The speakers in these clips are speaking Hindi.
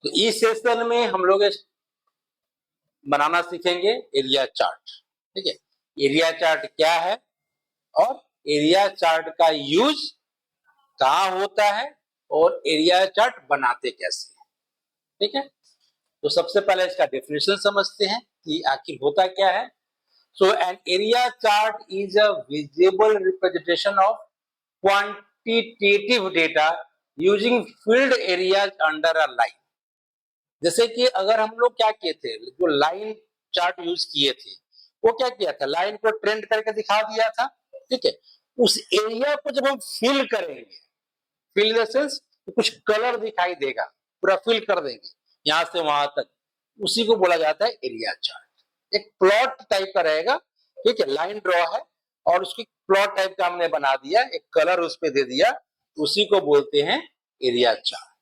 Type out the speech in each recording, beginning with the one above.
तो इस सेशन में हम लोग बनाना सीखेंगे एरिया चार्ट। ठीक है, एरिया चार्ट क्या है और एरिया चार्ट का यूज कहाँ होता है और एरिया चार्ट बनाते कैसे हैं। ठीक है, तो सबसे पहले इसका डेफिनेशन समझते हैं कि आखिर होता क्या है। So an area chart is a visible representation of quantitative data using field areas under a line. जैसे कि अगर हम लोग क्या किए थे, जो लाइन चार्ट यूज किए थे, वो क्या किया था, लाइन को ट्रेंड करके दिखा दिया था। ठीक है, उस एरिया को जब हम फिल करेंगे, फिल इन द सेंस कुछ कलर दिखाई देगा, पूरा फिल कर देंगे यहां से वहां तक, उसी को बोला जाता है एरिया चार्ट। एक प्लॉट टाइप का रहेगा। ठीक है, लाइन ड्रॉ है और उसकी प्लॉट टाइप का हमने बना दिया, एक कलर उस पे दे दिया, उसी को बोलते हैं area chart.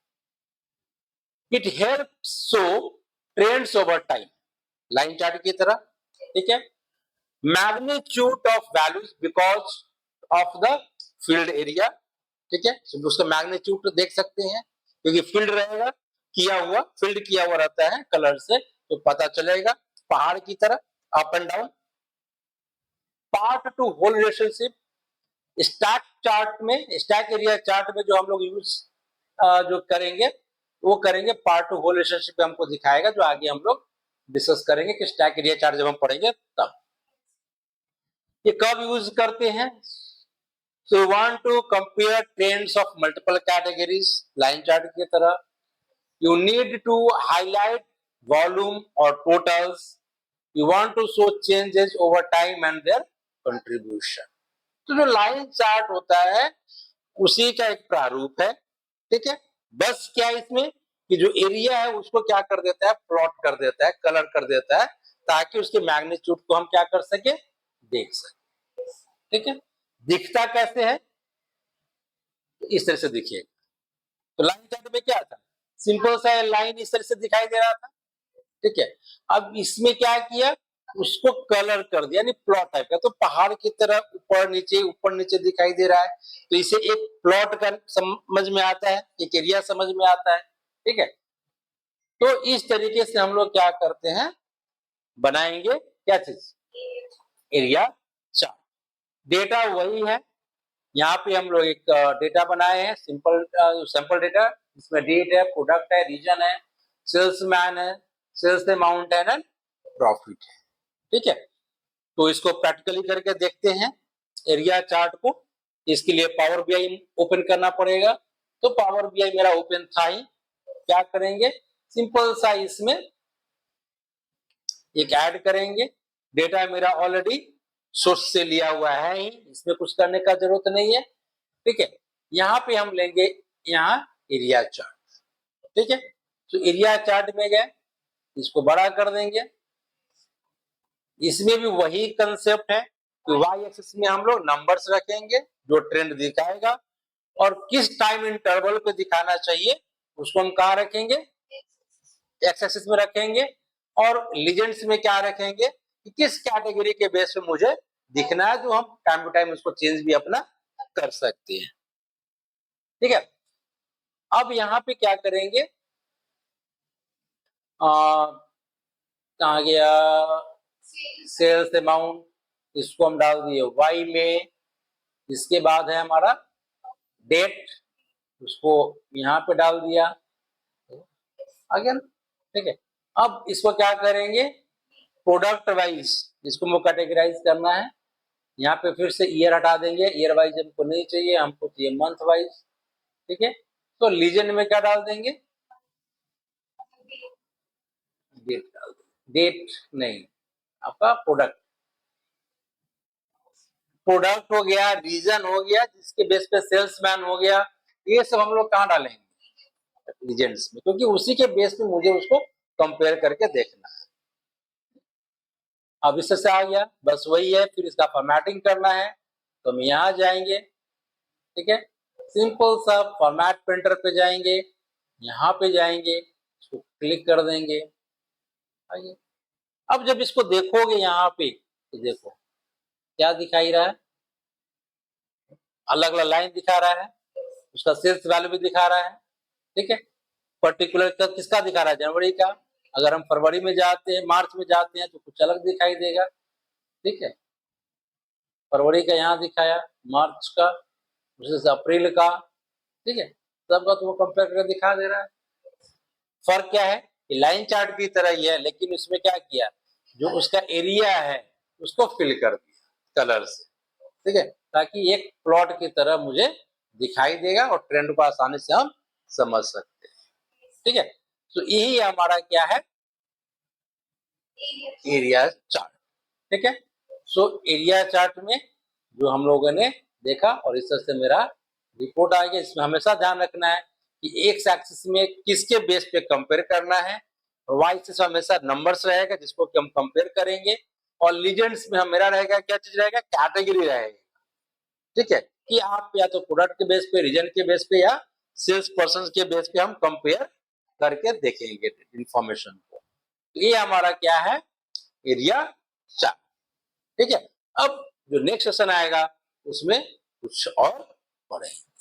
It helps show trends over time, line chart की तरह। ठीक है, magnitude of values because of the field area. ठीक है, तो उसका मैग्नीट्यूड देख सकते हैं क्योंकि फील्ड रहेगा, किया हुआ, फील्ड किया हुआ रहता है कलर से, तो पता चलेगा पहाड़ की तरह up and down. Part to whole relationship, stack chart में, स्टैक एरिया चार्ट में जो हम लोग यूज जो करेंगे वो करेंगे पार्ट टू होल रिलेशनशिप पे, हमको दिखाएगा, जो आगे हम लोग डिस्कस करेंगे कि स्टैक एरिया चार्ट जब हम पढ़ेंगे तब। ये कब यूज करते हैं, so you want to compare trends of multiple categories, line chart की तरह। you need to highlight volume or totals, you want to show changes over time and their contribution। तो जो लाइन चार्ट होता है उसी का एक प्रारूप है। ठीक है, बस क्या इसमें कि जो एरिया है उसको क्या कर देता है, प्लॉट कर देता है, कलर कर देता है, ताकि उसके मैग्नीट्यूड को हम क्या कर सके, देख सके। ठीक है, दिखता कैसे है, इस तरह से दिखेगा। तो लाइन चार्ट में क्या था, सिंपल सा लाइन इस तरह से दिखाई दे रहा था। ठीक है, अब इसमें क्या किया, उसको कलर कर दिया, यानी प्लॉट टाइप का, तो पहाड़ की तरह ऊपर नीचे दिखाई दे रहा है, तो इसे एक प्लॉट का समझ में आता है, एक एरिया समझ में आता है। ठीक है, तो इस तरीके से हम लोग क्या करते हैं, बनाएंगे क्या चीज, एरिया चार्ट। डेटा वही है, यहाँ पे हम लोग एक डेटा बनाए हैं, सिंपल सैंपल डेटा, इसमें डेट है, प्रोडक्ट है, रीजन है, सेल्समैन है, सेल्स अमाउंट है ना, प्रॉफिट है। ठीक है, तो इसको प्रैक्टिकली करके देखते हैं एरिया चार्ट को। इसके लिए पावर बीआई ओपन करना पड़ेगा, तो पावर बीआई मेरा ओपन था ही। क्या करेंगे, सिंपल सा इसमें एक ऐड करेंगे, डेटा मेरा ऑलरेडी सोर्स से लिया हुआ है ही, इसमें कुछ करने का जरूरत नहीं है। ठीक है, यहाँ पे हम लेंगे यहाँ एरिया चार्ट। ठीक है, तो एरिया चार्ट में गए, इसको बड़ा कर देंगे। इसमें भी वही कंसेप्ट है कि वाई एक्सिस में हम लोग नंबर्स रखेंगे जो ट्रेंड दिखाएगा, और किस टाइम इंटरवल पे दिखाना चाहिए उसको हम कहाँ रखेंगे, एक्स एक्सिस में रखेंगे। और लीजेंड्स में क्या रखेंगे कि किस कैटेगरी के बेस पे मुझे दिखना है, जो हम टाइम टू टाइम उसको चेंज भी अपना कर सकते हैं। ठीक है, अब यहाँ पे क्या करेंगे, कहा गया, सेल्स अमाउंट, इसको हम डाल दिए वाई में। इसके बाद है हमारा डेट, उसको यहाँ पे डाल दिया, आ गया ना। ठीक है, अब इसको क्या करेंगे, प्रोडक्ट वाइज इसको हमको कैटेगराइज करना है। यहाँ पे फिर से ईयर हटा देंगे, ईयर वाइज हमको नहीं चाहिए, हमको चाहिए मंथ वाइज। ठीक है, तो लीजन में क्या डाल देंगे, डेट डाल देंगे, डेट नहीं, आपका प्रोडक्ट, प्रोडक्ट हो गया, रीजन हो गया, जिसके बेस पे सेल्समैन हो गया, ये सब हम लोग कहाँ डालेंगे, रीजन्स में, क्योंकि उसी के बेस पे मुझे उसको कंपेयर करके देखना है। अब इससे आ गया, बस वही है, फिर इसका फॉर्मेटिंग करना है, तो हम यहाँ जाएंगे। ठीक है, सिंपल सा फॉर्मेट प्रिंटर पे जाएंगे, यहाँ पे जाएंगे, इसको क्लिक कर देंगे। आइए, अब जब इसको देखोगे यहाँ पे, तो देखो क्या दिखाई रहा है, अलग अलग लाइन दिखा रहा है, उसका सेल्स वैल्यू भी दिखा रहा है। ठीक है, पर्टिकुलर किसका दिखा रहा है, जनवरी का। अगर हम फरवरी में जाते हैं, मार्च में जाते हैं तो कुछ अलग दिखाई देगा, ठीक है। फरवरी का यहाँ दिखाया, मार्च का, उसी से अप्रैल का, ठीक है, सबका तो वो कंपेयर करके दिखा दे रहा है। फर्क क्या है कि लाइन चार्ट की तरह ही है, लेकिन उसमें क्या किया, जो उसका एरिया है उसको फिल कर दिया कलर से, ठीक है, ताकि एक प्लॉट की तरह मुझे दिखाई देगा और ट्रेंड को आसानी से हम समझ सकते हैं, ठीक है। तो यही हमारा क्या है, एरिया चार्ट, ठीक है। सो एरिया चार्ट में जो हम लोगों ने देखा, और इस तरह से मेरा रिपोर्ट आ गया। इसमें हमेशा ध्यान रखना है कि एक्स एक्सिस में किसके बेस पे कंपेयर करना है, और वाई एक्सिस हमेशा नंबर्स रहेगा जिसको कि हम कंपेयर करेंगे, और लीजेंड्स में मेरा रहेगा क्या चीज रहेगा, कैटेगरी रहेगा, ठीक है, कि आप या तो प्रोडक्ट के बेस पे, रीजन के बेस पे, या सेल्स पर्सन के बेस पे हम कंपेयर करके देखेंगे इंफॉर्मेशन को। तो ये हमारा क्या है, एरिया चार्ट, ठीक है। अब जो नेक्स्ट सेशन आएगा उसमें कुछ और पढ़ेंगे।